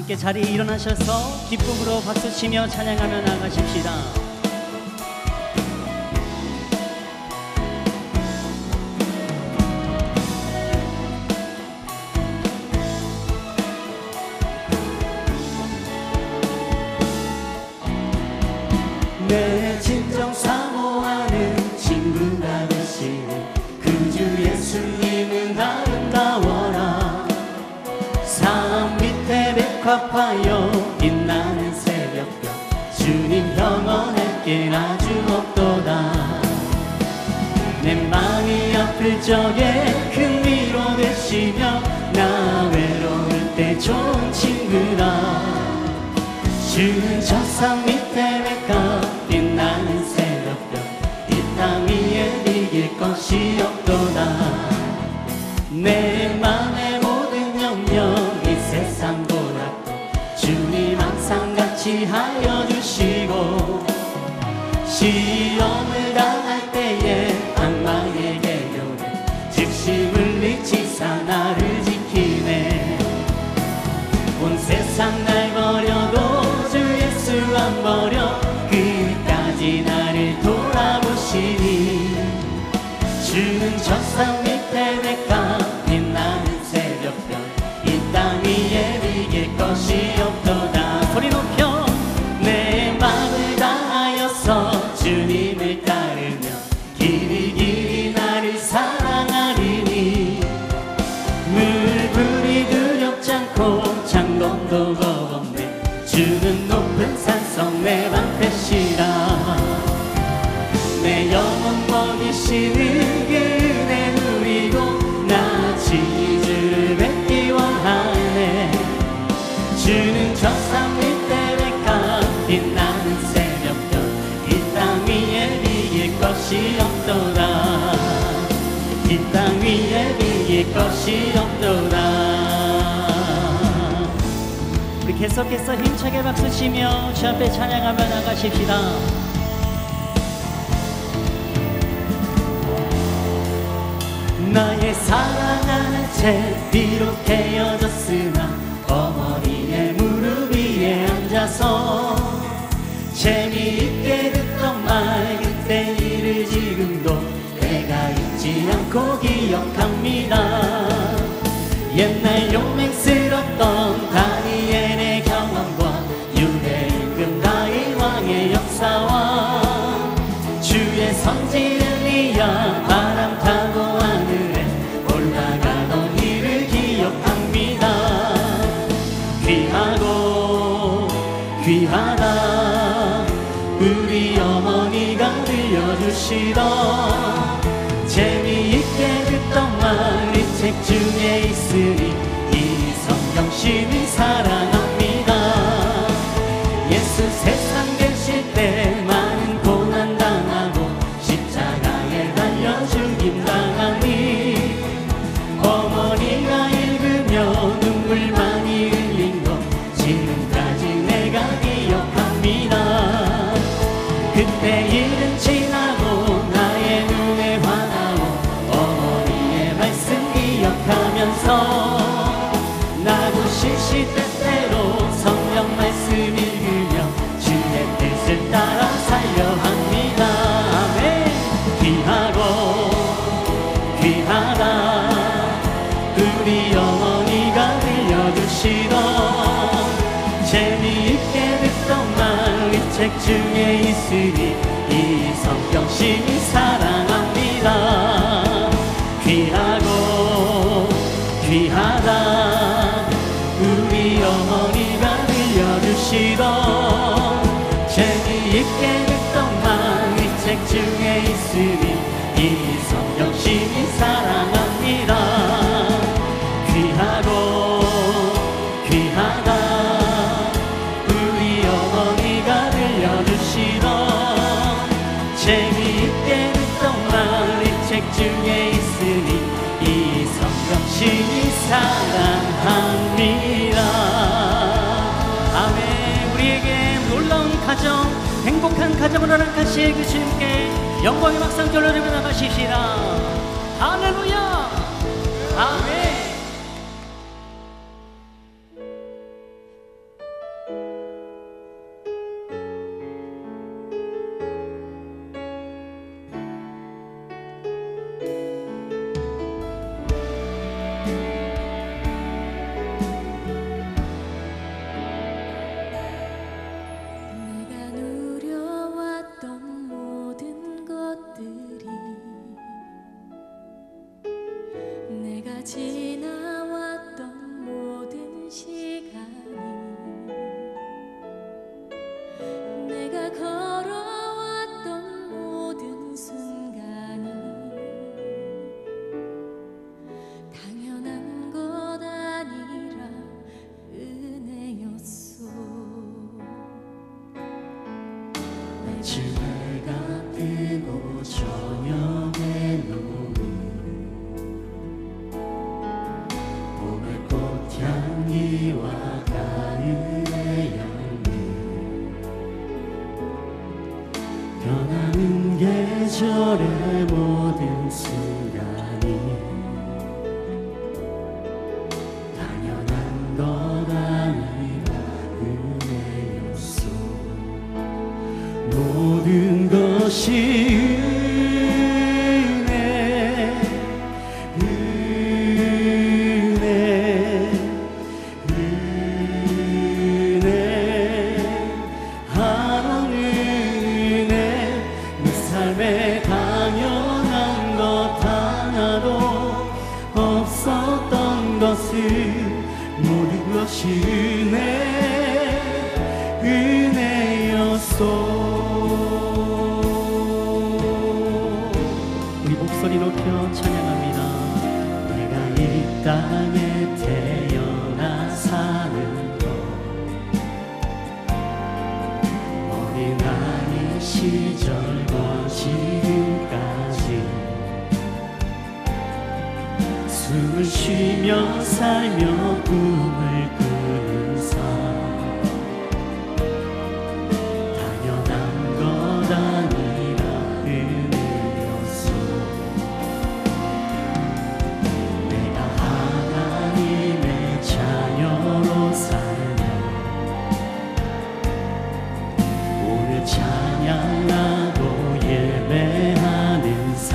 함께 자리에 일어나셔서 기쁨으로 박수치며 찬양하며 나가십시다. 내 진정 사모하는 친구가 되시는 그 주 예수님은 아름다워라. 삶 밑에 백합하여 빛나는 새벽별 주님 영원할게 아주 없도다. 내 마음이 아플 적에 큰 위로 되시며 나 외로울 때 좋은 친구다. 주는 저 산 밑에 백합 빛나는 새벽별 이 땅 위에 이길 것이 없도다. 내 맘의 모든 염려 이 세상 보라도 주님 항상 같이 하여 주시고 시험을 당할 때에 악마의 계략에 즉시 물리치사 나를 지키네. 온 세상 날 버려도 주 예수 안 버려 끝까지 나를 돌아보시니 주는 저 산 밑에 백합 빛나는 새벽별 이 땅 위에 이길 것이 없도다. 소리 높여 내 마음을 다하여서 주님을 따르며 길이 길이 나를 사랑하리니 물불이 두렵지 않고 창동도 겁없네. 주는 높은 산성 내 방패시라. 내 영혼 먹이시는 그 은혜 누리고 나 지주를 뵙기 원하네. 주는 저 산 밑에 백합 빛나는 새벽별 이 땅 위에 이길 것이 없도다. 이 땅 위에 이길 것이 없도다. 우리 계속해서 힘차게 박수치며 주 앞에 찬양하며 나가십시다. 나의 사랑하는 채 비록 헤어졌으나 어머니의 무릎 위에 앉아서 재미있게 듣던 말 그때 일을 지금도 내가 잊지 않고 기억합니다. 옛날 용맹스럽던 다니엘의 경험과 유대 임금 다윗 왕의 역사와 주의 선지 엘리야 바람 타고 하늘에 올라가던 일을 기억합니다. 귀하고 귀하다 우리 어머니가 들려주시던 재미있게 듣던 말 이 책 중에 있으니 이 성경 심히 사랑합니다. 예수 세상 계실 때 많은 고난 당하고 십자가에 달려 죽임 당하니 어머니가 읽으며 눈물 많이 흘린 것 지금까지 내가 기억합니다. 그때 일은 지나고 나의 눈에 환하고 어머니의 말씀 기억하면서 나도 시시때때로 성경 말씀 읽으며 주의 뜻을 따라 살려 합니다. 아멘. 귀하고 귀하다 우리 어머니가 들려주시던 재미있게 듣던 말 이 책 중에 있으니 이 성경 심히 사랑합니다. 귀하고 귀하다 우리 어머니가 들려주시던 재미있게 듣던 말 이 책 중에 있으니 이 성경 심히 사랑합니다. 귀하고 귀하다 우리 어머니가 들려주시던 재미있게 듣던 말 이 책 중에 있으니 이 성경 심히 사랑합니다. 아멘. 우리에게 놀라운 가정, 행복한 가정을 허락하실 그 주님께 영광의 박수 돌려드리며 나가십시다. 할렐루야. 아멘. 아침 해가 뜨고 저녁에 노을 봄의 꽃향기와 가을의 열매 변하는 계절의 모든 순간이 당연한 것 아니라 은혜 요소 모든 것이 은혜 하나는 은혜 내 삶에 당연한 것 하나도 없었던 것을 모든 것이 은혜였소. 우리 목소리 높여 찬양합니다. 내가 이 땅에 태어나 사는 것 어린아이 시절과 지금까지 숨을 쉬며 살며 꿈을 꾸는 삶 당연한 것 아니라 은혜였소. 내가 하나님의 자녀로 살며 오늘 찬양하고 예배하는 삶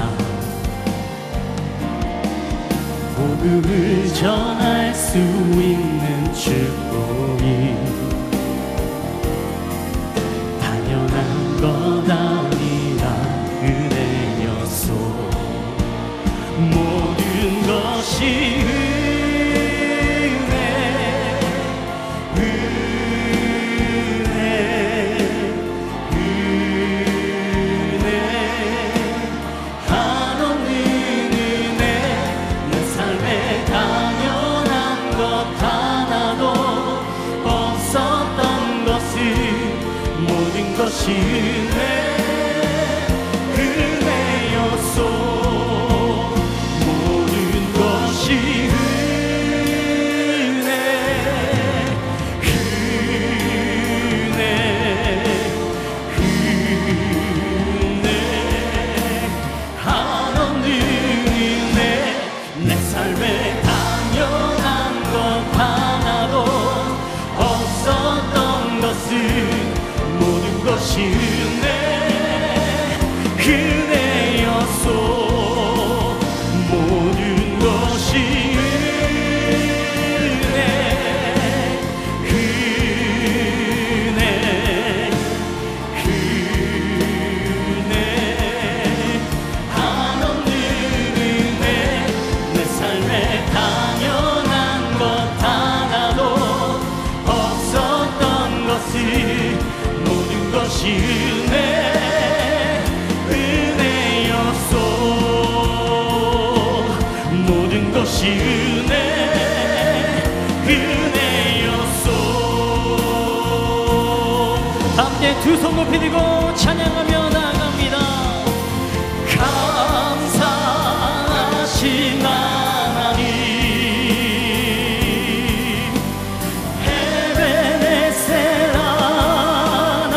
복음을 전할 수 있는 축복이 당연한 것 아니라 은혜였소. 모든 것이 한없는 은혜 내 삶에 당연한 것 하나도 없었던 것을 모든 것이 은혜였소. 모든 것이 한없는 은혜 내 삶에 당연한 것 하나도 없었던 것을 모든 것이 은혜였소. 모든 것이 한없는 은혜 내 삶에 당연한 것 하나도 없었던 것을 모든 것이 은혜였소. 모든 것이 은혜였소. 함께 두 손 높이 들고 찬양하며 나아갑니다. 감사하신 하나님 에베네셀 하나님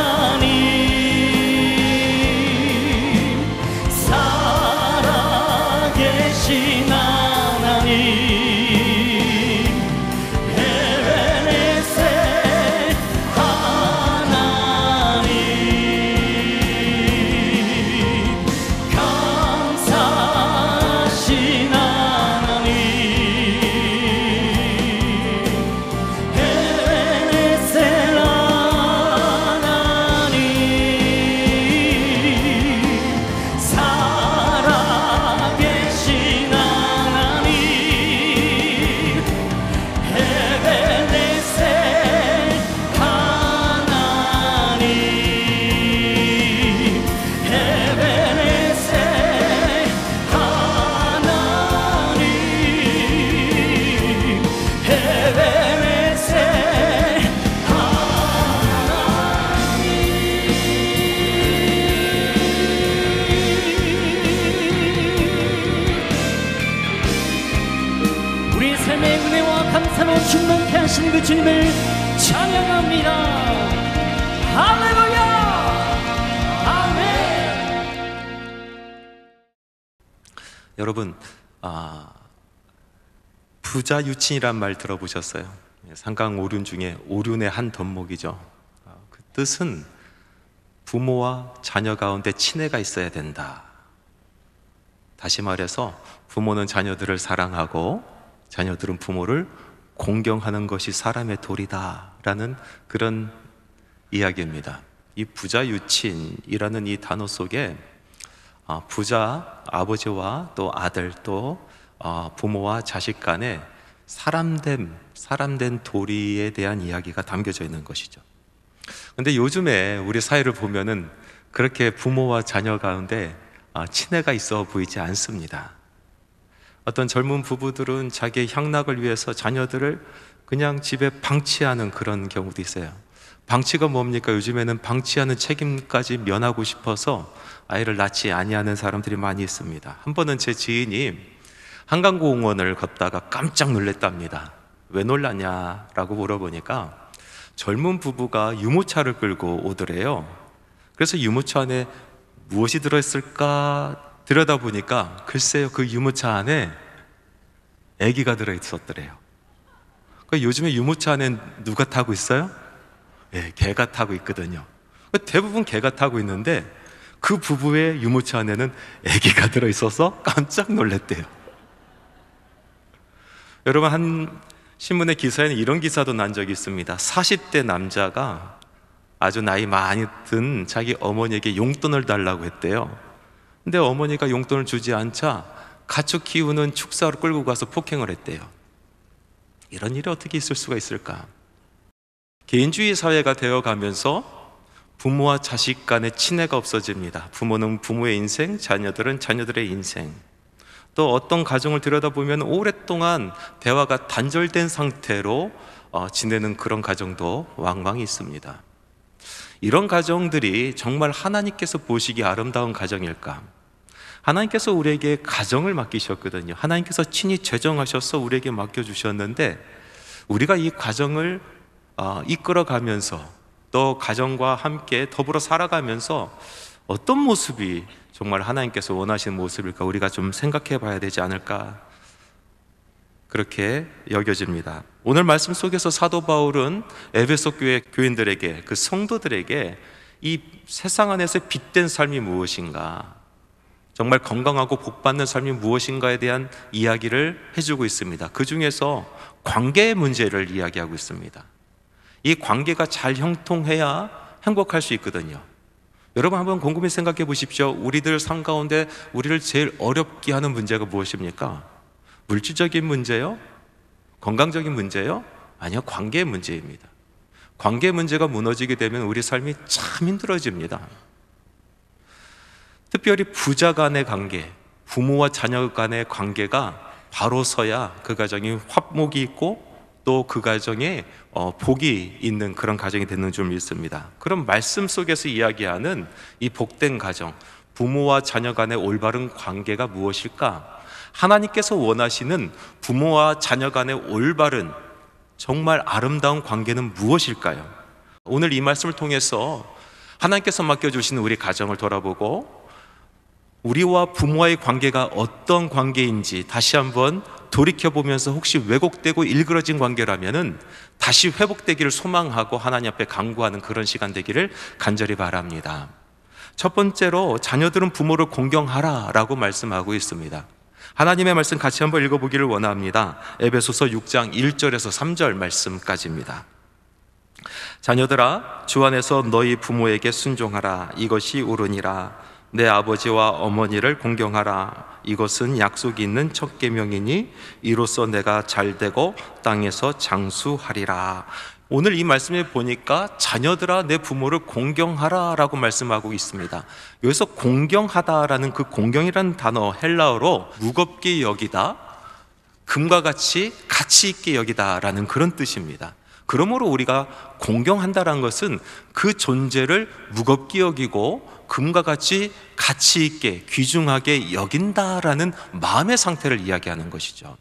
살아계신 하나님 에베네셀 하나님 살아계신 그 주님을 찬양합니다. 할렐루야. 여러분, 부자 유친이란 말 들어보셨어요? 상강 오륜 중에 오륜의 한 덕목이죠. 그 뜻은 부모와 자녀 가운데 친애가 있어야 된다. 다시 말해서 부모는 자녀들을 사랑하고 자녀들은 부모를 공경하는 것이 사람의 도리다 라는 그런 이야기입니다. 이 부자 유친이라는 이 단어 속에 부자 아버지와 또 아들 또 부모와 자식 간의 사람된 도리에 대한 이야기가 담겨져 있는 것이죠. 근데 요즘에 우리 사회를 보면은 그렇게 부모와 자녀 가운데 친애가 있어 보이지 않습니다. 어떤 젊은 부부들은 자기의 향락을 위해서 자녀들을 그냥 집에 방치하는 그런 경우도 있어요. 방치가 뭡니까? 요즘에는 방치하는 책임까지 면하고 싶어서 아이를 낳지 아니하는 사람들이 많이 있습니다. 한 번은 제 지인이 한강공원을 걷다가 깜짝 놀랐답니다. 왜 놀랐냐라고 물어보니까 젊은 부부가 유모차를 끌고 오더래요. 그래서 유모차 안에 무엇이 들어있을까 들여다보니까 글쎄요, 그 유모차 안에 아기가 들어있었더래요. 요즘에 유모차 안에 누가 타고 있어요? 네, 개가 타고 있거든요. 대부분 개가 타고 있는데 그 부부의 유모차 안에는 아기가 들어있어서 깜짝 놀랐대요. 여러분, 한 신문의 기사에는 이런 기사도 난 적이 있습니다. 40대 남자가 아주 나이 많이 든 자기 어머니에게 용돈을 달라고 했대요. 근데 어머니가 용돈을 주지 않자 가축 키우는 축사로 끌고 가서 폭행을 했대요. 이런 일이 어떻게 있을 수가 있을까? 개인주의 사회가 되어가면서 부모와 자식 간의 친애가 없어집니다. 부모는 부모의 인생, 자녀들은 자녀들의 인생. 또 어떤 가정을 들여다보면 오랫동안 대화가 단절된 상태로 지내는 그런 가정도 왕왕 있습니다. 이런 가정들이 정말 하나님께서 보시기 아름다운 가정일까? 하나님께서 우리에게 가정을 맡기셨거든요. 하나님께서 친히 제정하셔서 우리에게 맡겨주셨는데 우리가 이 가정을 이끌어가면서 또 가정과 함께 더불어 살아가면서 어떤 모습이 정말 하나님께서 원하시는 모습일까 우리가 좀 생각해 봐야 되지 않을까 그렇게 여겨집니다. 오늘 말씀 속에서 사도 바울은 에베소 교회 교인들에게, 그 성도들에게 이 세상 안에서 빛된 삶이 무엇인가, 정말 건강하고 복받는 삶이 무엇인가에 대한 이야기를 해주고 있습니다. 그 중에서 관계의 문제를 이야기하고 있습니다. 이 관계가 잘 형통해야 행복할 수 있거든요. 여러분 한번 곰곰이 생각해 보십시오. 우리들 삶 가운데 우리를 제일 어렵게 하는 문제가 무엇입니까? 물질적인 문제요? 건강적인 문제요? 아니요, 관계의 문제입니다. 관계 문제가 무너지게 되면 우리 삶이 참 힘들어집니다. 특별히 부자 간의 관계, 부모와 자녀 간의 관계가 바로 서야 그 가정이 화목이 있고 또 그 가정에 복이 있는 그런 가정이 되는 줄 믿습니다. 그럼 말씀 속에서 이야기하는 이 복된 가정, 부모와 자녀 간의 올바른 관계가 무엇일까? 하나님께서 원하시는 부모와 자녀 간의 올바른 정말 아름다운 관계는 무엇일까요? 오늘 이 말씀을 통해서 하나님께서 맡겨주시는 우리 가정을 돌아보고 우리와 부모와의 관계가 어떤 관계인지 다시 한번 돌이켜보면서 혹시 왜곡되고 일그러진 관계라면은 다시 회복되기를 소망하고 하나님 앞에 간구하는 그런 시간 되기를 간절히 바랍니다. 첫 번째로 자녀들은 부모를 공경하라 라고 말씀하고 있습니다. 하나님의 말씀 같이 한번 읽어보기를 원합니다. 에베소서 6장 1절에서 3절 말씀까지입니다. 자녀들아, 주 안에서 너희 부모에게 순종하라. 이것이 옳으니라. 내 아버지와 어머니를 공경하라. 이것은 약속이 있는 첫 계명이니 이로써 내가 잘되고 땅에서 장수하리라. 오늘 이 말씀에 보니까 자녀들아 내 부모를 공경하라 라고 말씀하고 있습니다. 여기서 공경하다라는 그 공경이라는 단어 헬라어로 무겁게 여기다, 금과 같이 가치 있게 여기다 라는 그런 뜻입니다. 그러므로 우리가 공경한다는 것은 그 존재를 무겁게 여기고 금과 같이 가치 있게 귀중하게 여긴다라는 마음의 상태를 이야기하는 것이죠.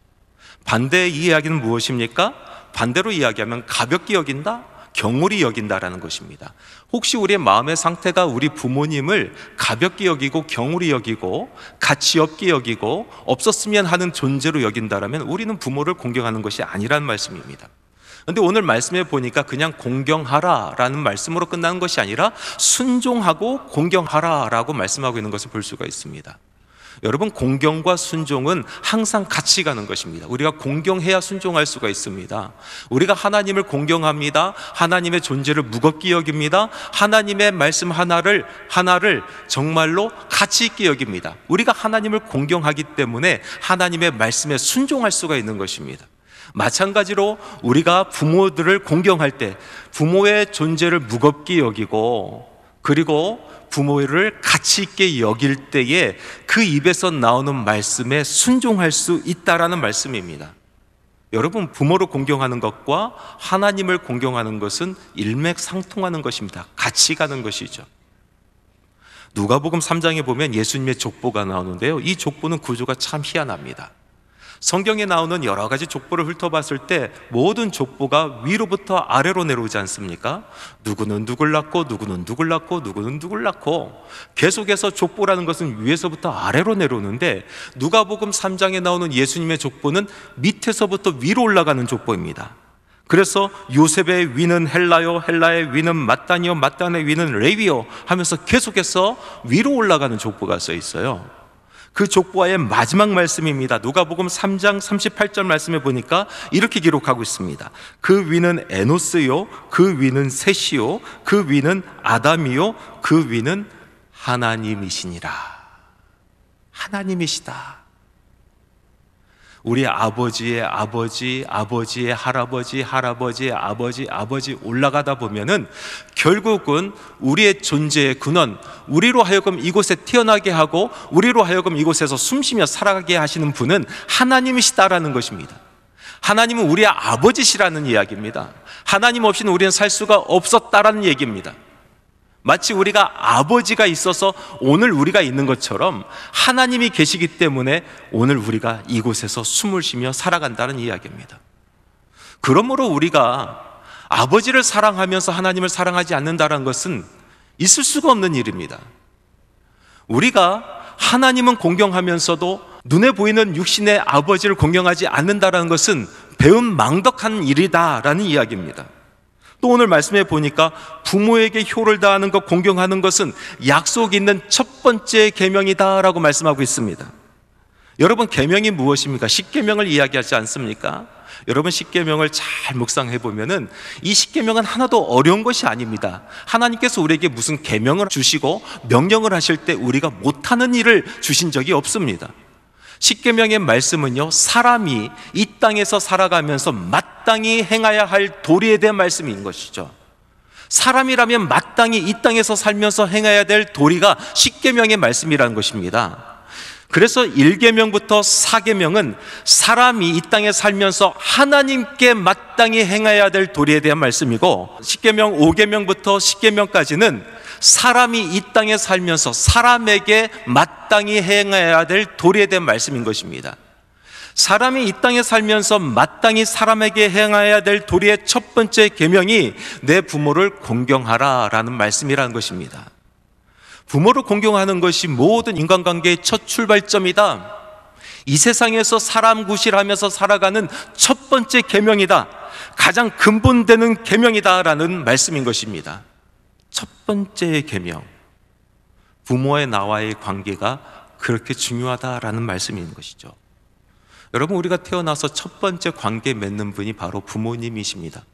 반대의 이 이야기는 무엇입니까? 반대로 이야기하면 가볍게 여긴다, 경홀히 여긴다라는 것입니다. 혹시 우리의 마음의 상태가 우리 부모님을 가볍게 여기고 경홀히 여기고 가치 없게 여기고 없었으면 하는 존재로 여긴다라면 우리는 부모를 공경하는 것이 아니라는 말씀입니다. 그런데 오늘 말씀에 보니까 그냥 공경하라라는 말씀으로 끝나는 것이 아니라 순종하고 공경하라라고 말씀하고 있는 것을 볼 수가 있습니다. 여러분, 공경과 순종은 항상 같이 가는 것입니다. 우리가 공경해야 순종할 수가 있습니다. 우리가 하나님을 공경합니다. 하나님의 존재를 무겁게 여깁니다. 하나님의 말씀 하나를 정말로 가치 있게 여깁니다. 우리가 하나님을 공경하기 때문에 하나님의 말씀에 순종할 수가 있는 것입니다. 마찬가지로 우리가 부모들을 공경할 때 부모의 존재를 무겁게 여기고 그리고 부모를 가치 있게 여길 때에 그 입에서 나오는 말씀에 순종할 수 있다라는 말씀입니다. 여러분, 부모를 공경하는 것과 하나님을 공경하는 것은 일맥상통하는 것입니다. 같이 가는 것이죠. 누가복음 3장에 보면 예수님의 족보가 나오는데요, 이 족보는 구조가 참 희한합니다. 성경에 나오는 여러 가지 족보를 훑어봤을 때 모든 족보가 위로부터 아래로 내려오지 않습니까? 누구는 누굴 낳고 누구는 누굴 낳고 누구는 누굴 낳고 계속해서 족보라는 것은 위에서부터 아래로 내려오는데 누가복음 3장에 나오는 예수님의 족보는 밑에서부터 위로 올라가는 족보입니다. 그래서 요셉의 위는 헬라요, 헬라의 위는 마따니요, 마따의 위는 레위요 하면서 계속해서 위로 올라가는 족보가 써 있어요. 그 족보와의 마지막 말씀입니다. 누가복음 3장 38절 말씀에 보니까 이렇게 기록하고 있습니다. 그 위는 에노스요, 그 위는 셋이요, 그 위는 아담이요, 그 위는 하나님이시니라. 하나님이시다. 우리 아버지의 아버지, 아버지의 할아버지, 할아버지의 아버지, 아버지 올라가다 보면은 결국은 우리의 존재의 근원, 우리로 하여금 이곳에 태어나게 하고 우리로 하여금 이곳에서 숨쉬며 살아가게 하시는 분은 하나님이시다라는 것입니다. 하나님은 우리의 아버지시라는 이야기입니다. 하나님 없이는 우리는 살 수가 없었다라는 얘기입니다. 마치 우리가 아버지가 있어서 오늘 우리가 있는 것처럼 하나님이 계시기 때문에 오늘 우리가 이곳에서 숨을 쉬며 살아간다는 이야기입니다. 그러므로 우리가 아버지를 사랑하면서 하나님을 사랑하지 않는다는 것은 있을 수가 없는 일입니다. 우리가 하나님은 공경하면서도 눈에 보이는 육신의 아버지를 공경하지 않는다는 것은 배은망덕한 일이다라는 이야기입니다. 또 오늘 말씀해 보니까 부모에게 효를 다하는 것, 공경하는 것은 약속 있는 첫 번째 계명이다라고 말씀하고 있습니다. 여러분, 계명이 무엇입니까? 십계명을 이야기하지 않습니까? 여러분, 십계명을 잘 묵상해 보면은 이 십계명은 하나도 어려운 것이 아닙니다. 하나님께서 우리에게 무슨 계명을 주시고 명령을 하실 때 우리가 못하는 일을 주신 적이 없습니다. 십계명의 말씀은요, 사람이 이 땅에서 살아가면서 마땅히 행해야 할 도리에 대한 말씀인 것이죠. 사람이라면 마땅히 이 땅에서 살면서 행해야 될 도리가 십계명의 말씀이라는 것입니다. 그래서 1계명부터 4계명은 사람이 이 땅에 살면서 하나님께 마땅히 행해야 될 도리에 대한 말씀이고, 10계명 5계명부터 10계명까지는 사람이 이 땅에 살면서 사람에게 마땅히 행해야 될 도리에 대한 말씀인 것입니다. 사람이 이 땅에 살면서 마땅히 사람에게 행해야 될 도리의 첫 번째 계명이 내 부모를 공경하라라는 말씀이라는 것입니다. 부모를 공경하는 것이 모든 인간관계의 첫 출발점이다. 이 세상에서 사람 구실하면서 살아가는 첫 번째 계명이다. 가장 근본되는 계명이다라는 말씀인 것입니다. 첫 번째 계명, 부모의 나와의 관계가 그렇게 중요하다라는 말씀인 것이죠. 여러분, 우리가 태어나서 첫 번째 관계 맺는 분이 바로 부모님이십니다.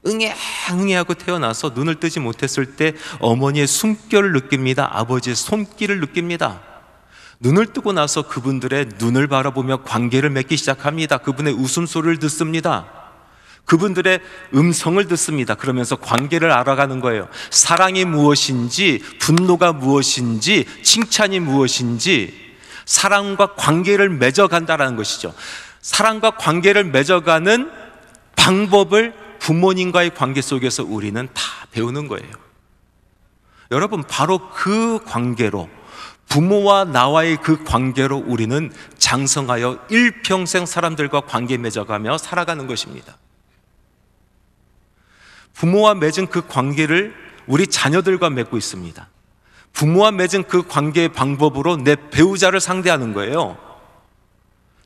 응애응애하고 태어나서 눈을 뜨지 못했을 때 어머니의 숨결을 느낍니다. 아버지의 손길을 느낍니다. 눈을 뜨고 나서 그분들의 눈을 바라보며 관계를 맺기 시작합니다. 그분의 웃음소리를 듣습니다. 그분들의 음성을 듣습니다. 그러면서 관계를 알아가는 거예요. 사랑이 무엇인지, 분노가 무엇인지, 칭찬이 무엇인지, 사랑과 관계를 맺어간다는 것이죠. 사랑과 관계를 맺어가는 방법을 부모님과의 관계 속에서 우리는 다 배우는 거예요. 여러분, 바로 그 관계로, 부모와 나와의 그 관계로 우리는 장성하여 일평생 사람들과 관계 맺어가며 살아가는 것입니다. 부모와 맺은 그 관계를 우리 자녀들과 맺고 있습니다. 부모와 맺은 그 관계의 방법으로 내 배우자를 상대하는 거예요.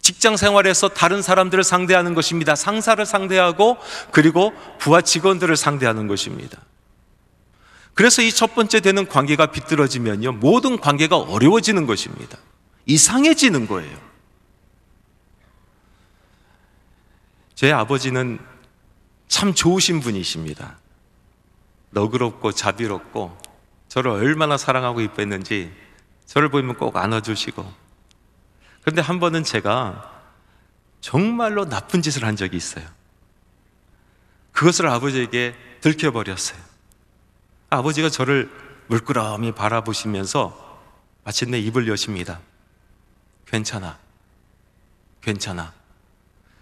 직장 생활에서 다른 사람들을 상대하는 것입니다. 상사를 상대하고 그리고 부하 직원들을 상대하는 것입니다. 그래서 이 첫 번째 되는 관계가 비뚤어지면요, 모든 관계가 어려워지는 것입니다. 이상해지는 거예요. 제 아버지는 참 좋으신 분이십니다. 너그럽고 자비롭고 저를 얼마나 사랑하고 이뻐했는지 저를 보면 꼭 안아주시고, 그런데 한 번은 제가 정말로 나쁜 짓을 한 적이 있어요. 그것을 아버지에게 들켜버렸어요. 아버지가 저를 물끄러미 바라보시면서 마침내 입을 여십니다. 괜찮아, 괜찮아,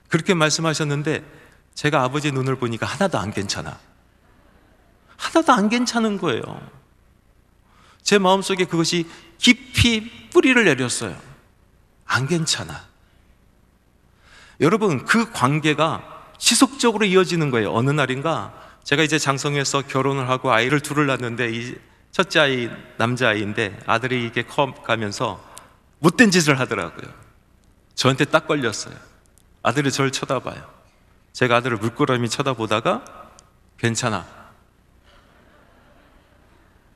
그렇게 말씀하셨는데 제가 아버지 눈을 보니까 하나도 안 괜찮아. 하나도 안 괜찮은 거예요. 제 마음속에 그것이 깊이 뿌리를 내렸어요. 안 괜찮아. 여러분, 그 관계가 지속적으로 이어지는 거예요. 어느 날인가 제가 이제 장성해서 결혼을 하고 아이를 둘을 낳았는데, 이 첫째 아이 남자아이인데 아들이 이게 커가면서 못된 짓을 하더라고요. 저한테 딱 걸렸어요. 아들이 저를 쳐다봐요. 제가 아들을 물끄러미 쳐다보다가 괜찮아,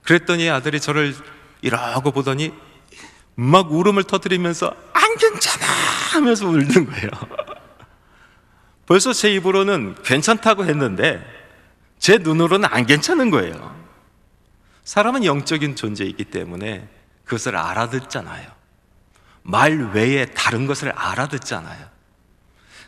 그랬더니 아들이 저를 이러고 보더니 막 울음을 터뜨리면서 안 괜찮아 하면서 울는 거예요. 벌써 제 입으로는 괜찮다고 했는데 제 눈으로는 안 괜찮은 거예요. 사람은 영적인 존재이기 때문에 그것을 알아듣잖아요. 말 외에 다른 것을 알아듣잖아요.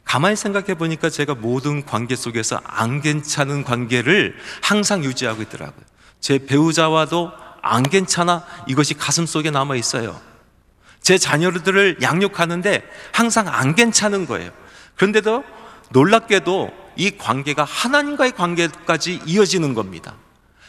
가만히 생각해 보니까 제가 모든 관계 속에서 안 괜찮은 관계를 항상 유지하고 있더라고요. 제 배우자와도 안 괜찮아, 이것이 가슴 속에 남아 있어요. 제 자녀들을 양육하는데 항상 안 괜찮은 거예요. 그런데도 놀랍게도 이 관계가 하나님과의 관계까지 이어지는 겁니다.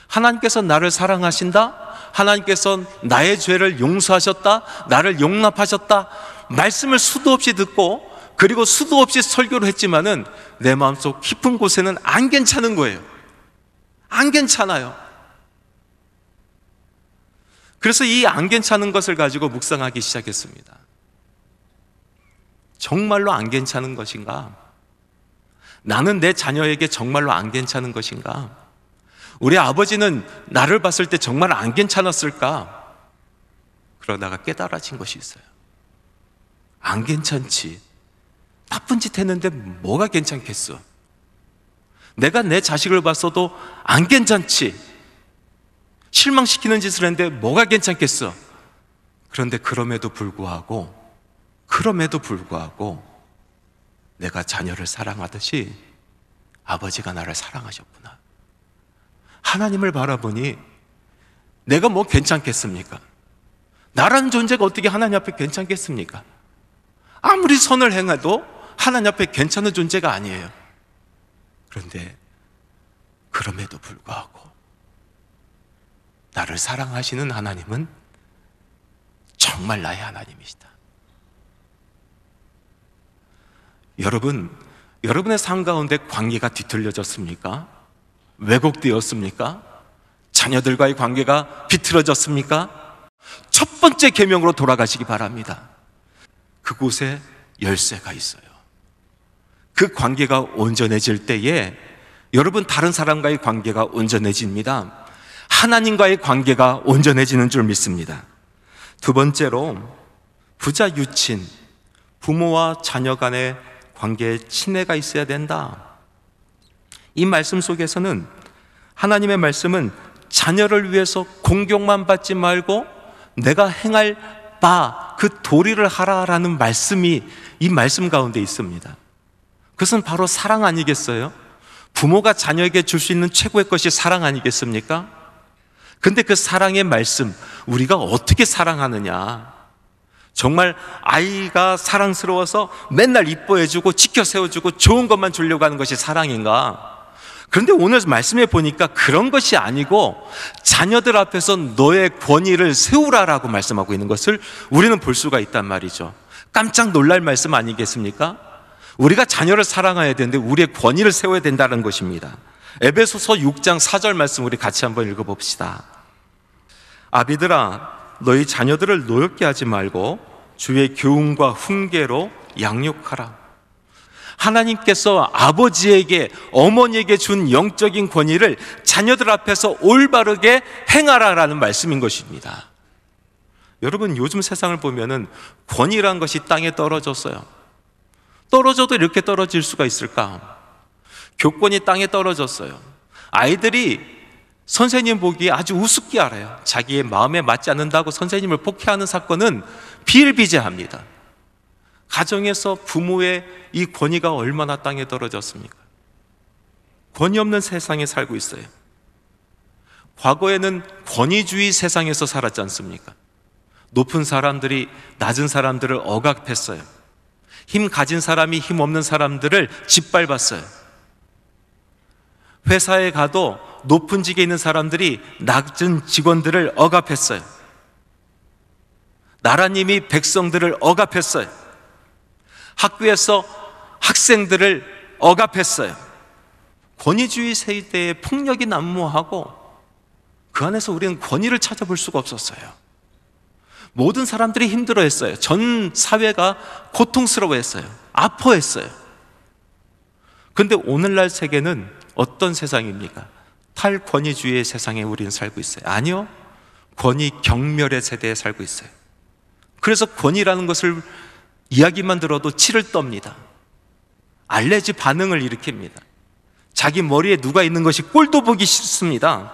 하나님께서 나를 사랑하신다, 하나님께서 나의 죄를 용서하셨다, 나를 용납하셨다, 말씀을 수도 없이 듣고 그리고 수도 없이 설교를 했지만은 내 마음속 깊은 곳에는 안 괜찮은 거예요. 안 괜찮아요. 그래서 이 안 괜찮은 것을 가지고 묵상하기 시작했습니다. 정말로 안 괜찮은 것인가? 나는 내 자녀에게 정말로 안 괜찮은 것인가? 우리 아버지는 나를 봤을 때 정말 안 괜찮았을까? 그러다가 깨달아진 것이 있어요. 안 괜찮지. 나쁜 짓 했는데 뭐가 괜찮겠어? 내가 내 자식을 봤어도 안 괜찮지. 실망시키는 짓을 했는데 뭐가 괜찮겠어? 그런데 그럼에도 불구하고 내가 자녀를 사랑하듯이 아버지가 나를 사랑하셨구나. 하나님을 바라보니 내가 뭐 괜찮겠습니까? 나라는 존재가 어떻게 하나님 앞에 괜찮겠습니까? 아무리 선을 행해도 하나님 앞에 괜찮은 존재가 아니에요. 그런데 그럼에도 불구하고 나를 사랑하시는 하나님은 정말 나의 하나님이시다. 여러분, 여러분의 삶 가운데 관계가 뒤틀려졌습니까? 왜곡되었습니까? 자녀들과의 관계가 비틀어졌습니까? 첫 번째 계명으로 돌아가시기 바랍니다. 그곳에 열쇠가 있어요. 그 관계가 온전해질 때에 여러분, 다른 사람과의 관계가 온전해집니다. 하나님과의 관계가 온전해지는 줄 믿습니다. 두 번째로, 부자 유친, 부모와 자녀 간의 관계에 친애가 있어야 된다. 이 말씀 속에서는 하나님의 말씀은 자녀를 위해서 공경만 받지 말고 내가 행할 바 그 도리를 하라라는 말씀이 이 말씀 가운데 있습니다. 그것은 바로 사랑 아니겠어요? 부모가 자녀에게 줄 수 있는 최고의 것이 사랑 아니겠습니까? 근데 그 사랑의 말씀, 우리가 어떻게 사랑하느냐? 정말 아이가 사랑스러워서 맨날 이뻐해주고 지켜 세워주고 좋은 것만 주려고 하는 것이 사랑인가? 그런데 오늘 말씀에 보니까 그런 것이 아니고 자녀들 앞에서 너의 권위를 세우라라고 말씀하고 있는 것을 우리는 볼 수가 있단 말이죠. 깜짝 놀랄 말씀 아니겠습니까? 우리가 자녀를 사랑해야 되는데 우리의 권위를 세워야 된다는 것입니다. 에베소서 6장 4절 말씀 우리 같이 한번 읽어봅시다. 아비들아 너희 자녀들을 노엽게 하지 말고 주의 교훈과 훈계로 양육하라. 하나님께서 아버지에게, 어머니에게 준 영적인 권위를 자녀들 앞에서 올바르게 행하라라는 말씀인 것입니다. 여러분, 요즘 세상을 보면은 권위란 것이 땅에 떨어졌어요. 떨어져도 이렇게 떨어질 수가 있을까? 교권이 땅에 떨어졌어요. 아이들이 선생님 보기에 아주 우습게 알아요. 자기의 마음에 맞지 않는다고 선생님을 폭행하는 사건은 비일비재합니다. 가정에서 부모의 이 권위가 얼마나 땅에 떨어졌습니까? 권위 없는 세상에 살고 있어요. 과거에는 권위주의 세상에서 살았지 않습니까? 높은 사람들이 낮은 사람들을 억압했어요. 힘 가진 사람이 힘 없는 사람들을 짓밟았어요. 회사에 가도 높은 직에 있는 사람들이 낮은 직원들을 억압했어요. 나라님이 백성들을 억압했어요. 학교에서 학생들을 억압했어요. 권위주의 세대의 폭력이 난무하고 그 안에서 우리는 권위를 찾아볼 수가 없었어요. 모든 사람들이 힘들어했어요. 전 사회가 고통스러워했어요. 아파했어요. 그런데 오늘날 세계는 어떤 세상입니까? 탈권위주의의 세상에 우리는 살고 있어요. 아니요, 권위 경멸의 세대에 살고 있어요. 그래서 권위라는 것을 이야기만 들어도 치를 떱니다. 알레르기 반응을 일으킵니다. 자기 머리에 누가 있는 것이 꼴도 보기 싫습니다.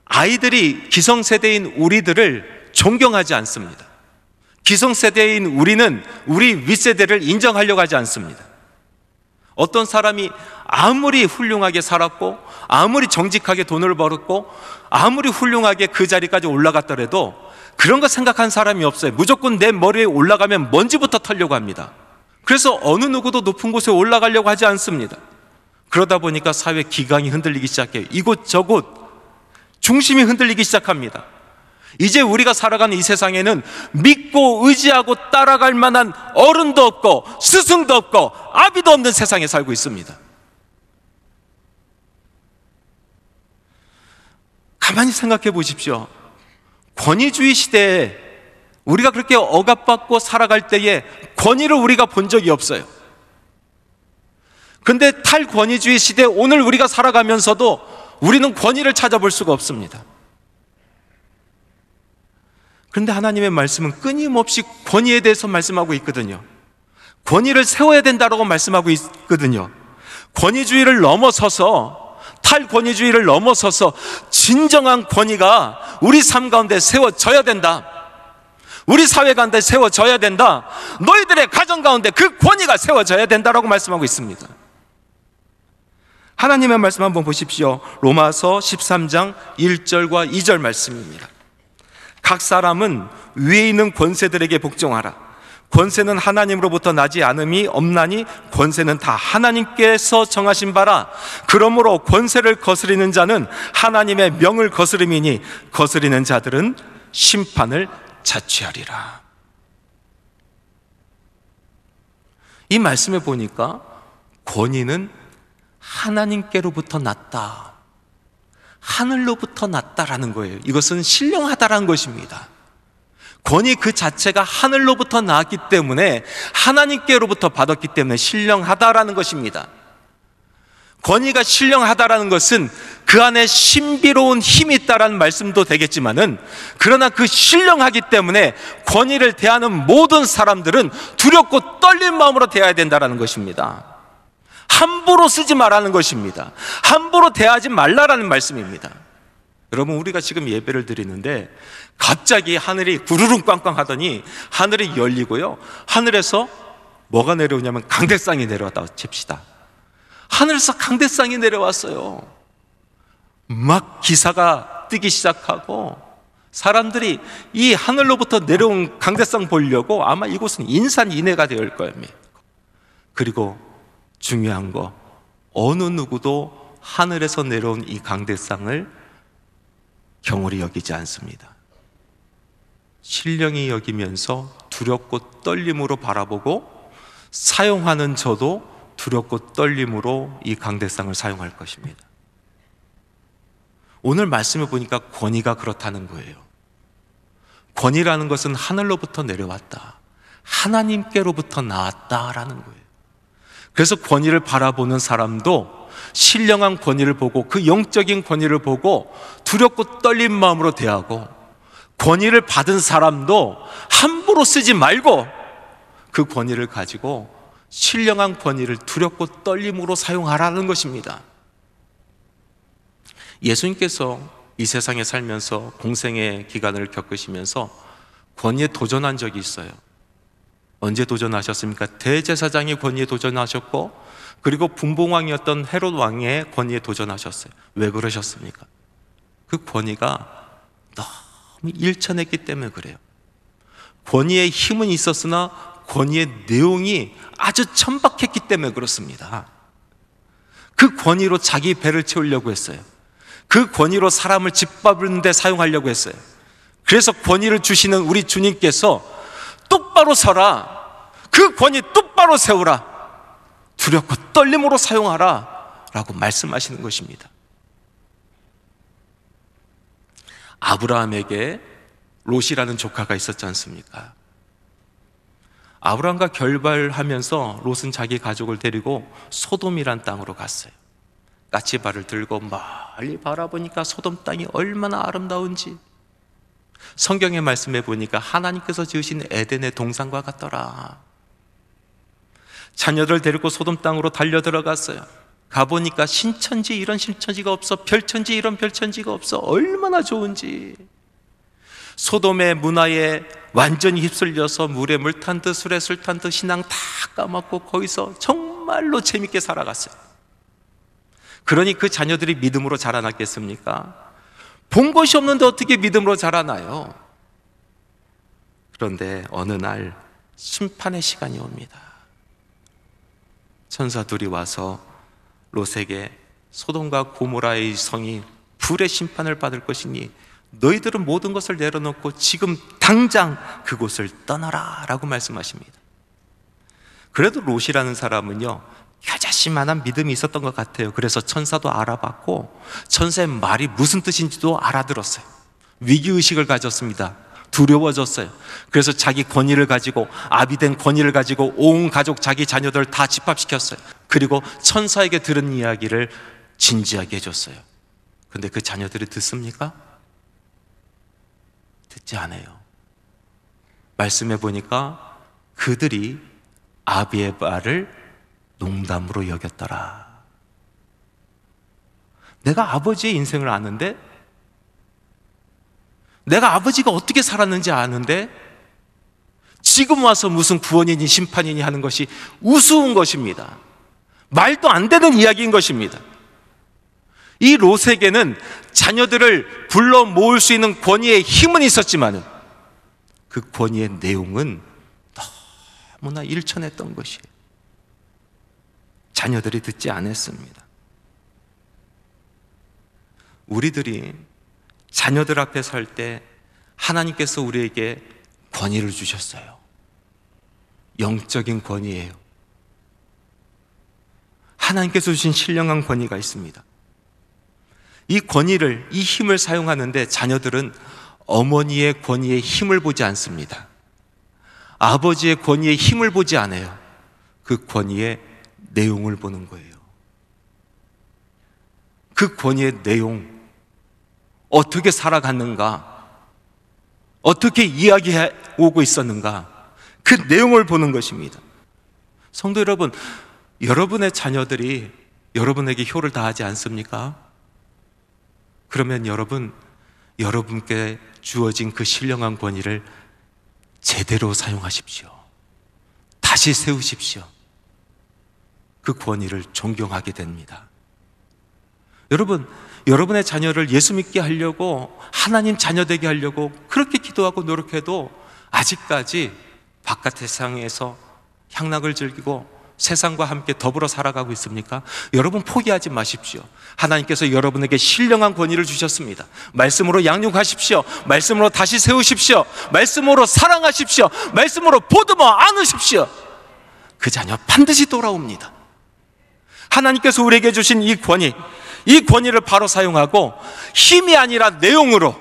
아이들이 기성세대인 우리들을 존경하지 않습니다. 기성세대인 우리는 우리 윗세대를 인정하려고 하지 않습니다. 어떤 사람이 아무리 훌륭하게 살았고 아무리 정직하게 돈을 벌었고 아무리 훌륭하게 그 자리까지 올라갔더라도 그런 거 생각한 사람이 없어요. 무조건 내 머리에 올라가면 먼지부터 털려고 합니다. 그래서 어느 누구도 높은 곳에 올라가려고 하지 않습니다. 그러다 보니까 사회 기강이 흔들리기 시작해요. 이곳저곳 중심이 흔들리기 시작합니다. 이제 우리가 살아가는 이 세상에는 믿고 의지하고 따라갈 만한 어른도 없고 스승도 없고 아비도 없는 세상에 살고 있습니다. 가만히 생각해 보십시오. 권위주의 시대에 우리가 그렇게 억압받고 살아갈 때에 권위를 우리가 본 적이 없어요. 그런데 탈권위주의 시대에 오늘 우리가 살아가면서도 우리는 권위를 찾아볼 수가 없습니다. 그런데 하나님의 말씀은 끊임없이 권위에 대해서 말씀하고 있거든요. 권위를 세워야 된다고 말씀하고 있거든요. 권위주의를 넘어서서, 탈권위주의를 넘어서서 진정한 권위가 우리 삶 가운데 세워져야 된다. 우리 사회 가운데 세워져야 된다. 너희들의 가정 가운데 그 권위가 세워져야 된다라고 말씀하고 있습니다. 하나님의 말씀 한번 보십시오. 로마서 13장 1절과 2절 말씀입니다. 각 사람은 위에 있는 권세들에게 복종하라. 권세는 하나님으로부터 나지 않음이 없나니 권세는 다 하나님께서 정하신 바라. 그러므로 권세를 거스리는 자는 하나님의 명을 거스름이니 거스리는 자들은 심판을 자취하리라. 이 말씀에 보니까 권위는 하나님께로부터 났다, 하늘로부터 났다라는 거예요. 이것은 신령하다라는 것입니다. 권위 그 자체가 하늘로부터 나왔기 때문에, 하나님께로부터 받았기 때문에 신령하다라는 것입니다. 권위가 신령하다라는 것은 그 안에 신비로운 힘이 있다라는 말씀도 되겠지만은, 그러나 그 신령하기 때문에 권위를 대하는 모든 사람들은 두렵고 떨린 마음으로 대해야 된다라는 것입니다. 함부로 쓰지 말라는 것입니다. 함부로 대하지 말라라는 말씀입니다. 여러분, 우리가 지금 예배를 드리는데 갑자기 하늘이 구르릉 꽝꽝 하더니 하늘이 열리고요, 하늘에서 뭐가 내려오냐면 강대상이 내려왔다고 칩시다. 하늘에서 강대상이 내려왔어요. 막 기사가 뜨기 시작하고 사람들이 이 하늘로부터 내려온 강대상 보려고 아마 이곳은 인산인해가 될 겁니다. 그리고 중요한 거, 어느 누구도 하늘에서 내려온 이 강대상을 경홀히 여기지 않습니다. 신령히 여기면서 두렵고 떨림으로 바라보고, 사용하는 저도 두렵고 떨림으로 이 강대상을 사용할 것입니다. 오늘 말씀을 보니까 권위가 그렇다는 거예요. 권위라는 것은 하늘로부터 내려왔다, 하나님께로부터 나왔다라는 거예요. 그래서 권위를 바라보는 사람도 신령한 권위를 보고, 그 영적인 권위를 보고 두렵고 떨린 마음으로 대하고, 권위를 받은 사람도 함부로 쓰지 말고 그 권위를 가지고 신령한 권위를 두렵고 떨림으로 사용하라는 것입니다. 예수님께서 이 세상에 살면서 공생의 기간을 겪으시면서 권위에 도전한 적이 있어요. 언제 도전하셨습니까? 대제사장의 권위에 도전하셨고, 그리고 분봉왕이었던 헤롯 왕의 권위에 도전하셨어요. 왜 그러셨습니까? 그 권위가 너무 일천했기 때문에 그래요. 권위의 힘은 있었으나 권위의 내용이 아주 천박했기 때문에 그렇습니다. 그 권위로 자기 배를 채우려고 했어요. 그 권위로 사람을 짓밟는 데 사용하려고 했어요. 그래서 권위를 주시는 우리 주님께서 똑바로 서라, 그 권위 똑바로 세우라, 두렵고 떨림으로 사용하라 라고 말씀하시는 것입니다. 아브라함에게 롯이라는 조카가 있었지 않습니까? 아브라함과 결발하면서 롯은 자기 가족을 데리고 소돔이란 땅으로 갔어요. 까치발을 들고 멀리 바라보니까 소돔 땅이 얼마나 아름다운지, 성경의 말씀에 보니까 하나님께서 지으신 에덴의 동산과 같더라. 자녀들 데리고 소돔 땅으로 달려 들어갔어요. 가보니까 신천지 이런 신천지가 없어, 별천지 이런 별천지가 없어. 얼마나 좋은지. 소돔의 문화에 완전히 휩쓸려서 물에 물 탄 듯 술에 술 탄 듯 신앙 다 까먹고 거기서 정말로 재밌게 살아갔어요. 그러니 그 자녀들이 믿음으로 자라났겠습니까? 본 것이 없는데 어떻게 믿음으로 자라나요? 그런데 어느 날 심판의 시간이 옵니다. 천사 둘이 와서 롯에게 소돔과 고모라의 성이 불의 심판을 받을 것이니 너희들은 모든 것을 내려놓고 지금 당장 그곳을 떠나라 라고 말씀하십니다. 그래도 롯이라는 사람은요, 겨자씨만한 믿음이 있었던 것 같아요. 그래서 천사도 알아봤고 천사의 말이 무슨 뜻인지도 알아들었어요. 위기의식을 가졌습니다. 두려워졌어요. 그래서 자기 권위를 가지고, 아비된 권위를 가지고 온 가족, 자기 자녀들 다 집합시켰어요. 그리고 천사에게 들은 이야기를 진지하게 해줬어요. 근데 그 자녀들이 듣습니까? 듣지 않아요. 말씀해 보니까 그들이 아비의 말을 농담으로 여겼더라. 내가 아버지의 인생을 아는데, 내가 아버지가 어떻게 살았는지 아는데 지금 와서 무슨 구원이니 심판이니 하는 것이 우스운 것입니다. 말도 안 되는 이야기인 것입니다. 이 롯에게는 자녀들을 불러 모을 수 있는 권위의 힘은 있었지만 그 권위의 내용은 너무나 일천했던 것이에요. 자녀들이 듣지 않았습니다. 우리들이 자녀들 앞에 설 때 하나님께서 우리에게 권위를 주셨어요. 영적인 권위예요. 하나님께서 주신 신령한 권위가 있습니다. 이 권위를, 이 힘을 사용하는데 자녀들은 어머니의 권위의 힘을 보지 않습니다. 아버지의 권위의 힘을 보지 않아요. 그 권위의 내용을 보는 거예요. 그 권위의 내용, 어떻게 살아갔는가, 어떻게 이야기해 오고 있었는가, 그 내용을 보는 것입니다. 성도 여러분, 여러분의 자녀들이 여러분에게 효를 다하지 않습니까? 그러면 여러분께 주어진 그 신령한 권위를 제대로 사용하십시오. 다시 세우십시오. 그 권위를 존경하게 됩니다. 여러분의 자녀를 예수 믿게 하려고, 하나님 자녀 되게 하려고 그렇게 기도하고 노력해도 아직까지 바깥 세상에서 향락을 즐기고 세상과 함께 더불어 살아가고 있습니까? 여러분 포기하지 마십시오. 하나님께서 여러분에게 신령한 권위를 주셨습니다. 말씀으로 양육하십시오. 말씀으로 다시 세우십시오. 말씀으로 사랑하십시오. 말씀으로 보듬어 안으십시오. 그 자녀 반드시 돌아옵니다. 하나님께서 우리에게 주신 이 권위, 이 권위를 바로 사용하고 힘이 아니라 내용으로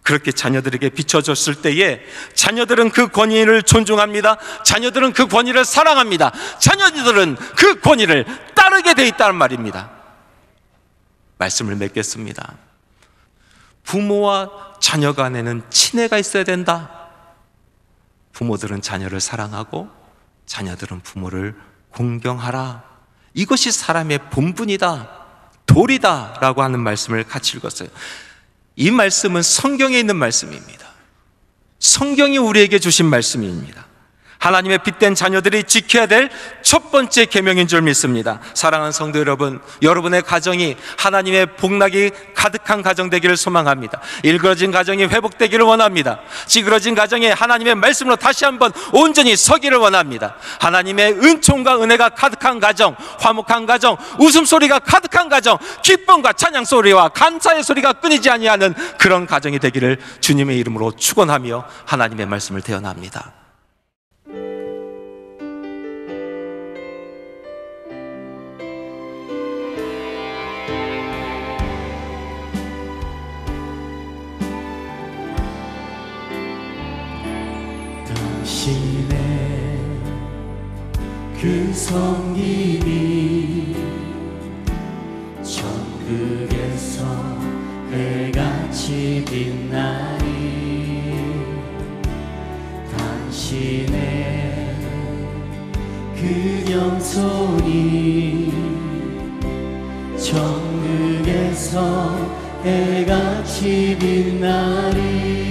그렇게 자녀들에게 비춰줬을 때에 자녀들은 그 권위를 존중합니다. 자녀들은 그 권위를 사랑합니다. 자녀들은 그 권위를 따르게 돼 있다는 말입니다. 말씀을 맺겠습니다. 부모와 자녀 간에는 친애가 있어야 된다. 부모들은 자녀를 사랑하고 자녀들은 부모를 공경하라. 이것이 사람의 본분이다, 도리다 라고 하는 말씀을 같이 읽었어요. 이 말씀은 성경에 있는 말씀입니다. 성경이 우리에게 주신 말씀입니다. 하나님의 빛된 자녀들이 지켜야 될 첫 번째 계명인 줄 믿습니다. 사랑하는 성도 여러분, 여러분의 가정이 하나님의 복락이 가득한 가정 되기를 소망합니다. 일그러진 가정이 회복되기를 원합니다. 찌그러진 가정에 하나님의 말씀으로 다시 한번 온전히 서기를 원합니다. 하나님의 은총과 은혜가 가득한 가정, 화목한 가정, 웃음소리가 가득한 가정, 기쁨과 찬양 소리와 감사의 소리가 끊이지 아니하는 그런 가정이 되기를 주님의 이름으로 축원하며 하나님의 말씀을 대언합니다. 당신의 그 성김이 천국에서 해같이 빛나니 당신의 그 영손이 천국에서 해같이 빛나니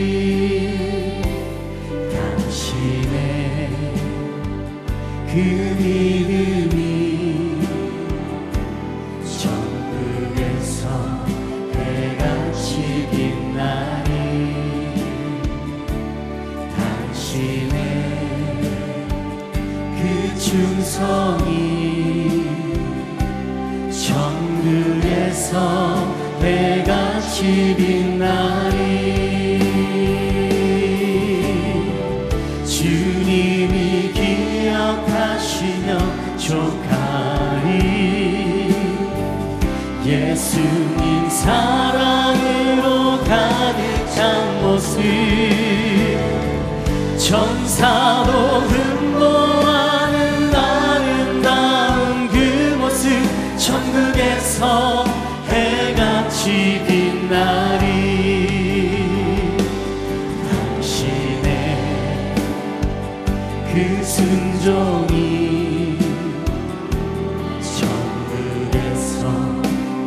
그 믿음이 천국에서 해같이 빛나니 당신의 그 충성이 천국에서 해같이 빛나니 주님이 기억하시며 족하리 예수님 사랑으로 가득 찬 모습 천사도 흠모하는 아름다운 그 모습 천국에서 해같이 빛나리 당신의 그 순종이 천국에서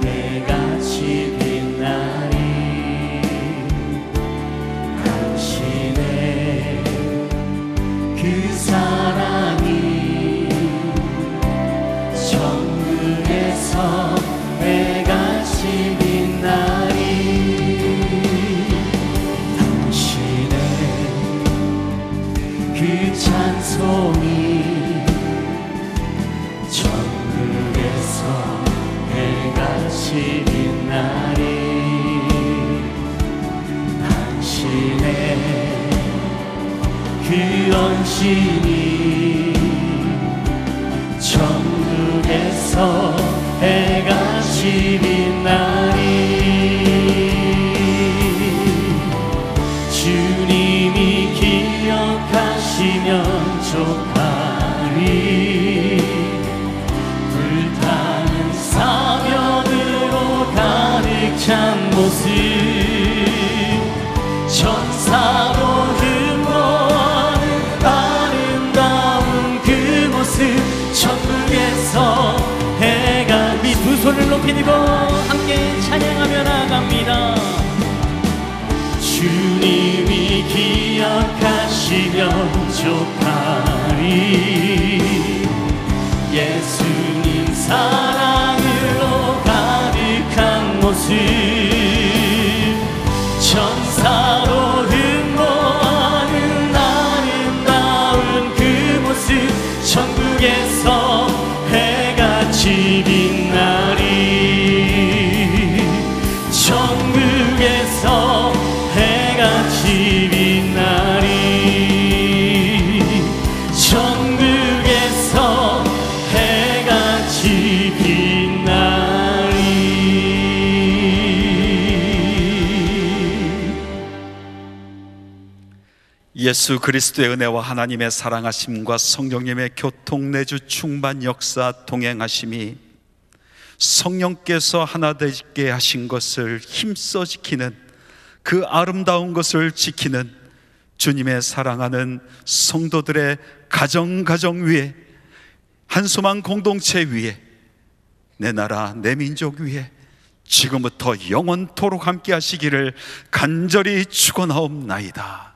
해같이 빛나리 당신의 그 사랑이 천국에서 해같이 빛나리 당신의 그 찬송이 천국에서 해같이 빛나리 당신의 그 언신이 천국에서 해같이 빛나리 주님이 기억하시면 족하리 불타는 사명으로 가득 찬 모습 천사로 흠모하는 아름다운 그 모습 천국에서 해가 이 두 손을 높이 들고 함께 찬양하며 나갑니다. 주님이 기억하시면 족하리 예수님 사랑으로 가득한 모습 천사로 흠모하는 아름다운 그 모습 천국에서 해같이 빛나리 천국에서 해같이 빛나리 천국 예수 그리스도의 은혜와 하나님의 사랑하심과 성령님의 교통내주 충만 역사 동행하심이 성령께서 하나 되게 하신 것을 힘써 지키는, 그 아름다운 것을 지키는 주님의 사랑하는 성도들의 가정 위에, 한소망 공동체 위에, 내 나라 내 민족 위에 지금부터 영원토록 함께 하시기를 간절히 축원하옵나이다.